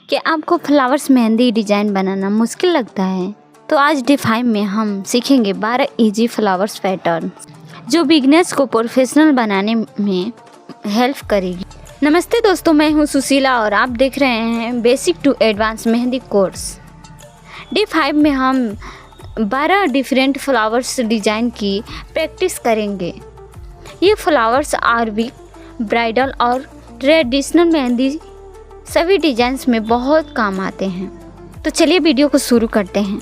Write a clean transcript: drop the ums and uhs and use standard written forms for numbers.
कि आपको flowers mehndi design बनाना मुश्किल लगता है, तो आज डे5 में हम सीखेंगे 12 इजी फ्लावर्स पैटर्न जो बिगनर्स को प्रोफेशनल बनाने में हेल्प करेगी। नमस्ते दोस्तों, मैं हूं सुशीला और आप देख रहे हैं basic to advance mehndi course. डे5 में हम 12 डिफरेंट फ्लावर्स डिज़ाइन की प्रैक्टिस करेंगे। ये फ्लावर्स अरबिक, ब्राइडल और ट्रेडिशनल मेहंदी सभी डिज़ाइंस में बहुत काम आते हैं। तो चलिए वीडियो को शुरू करते हैं।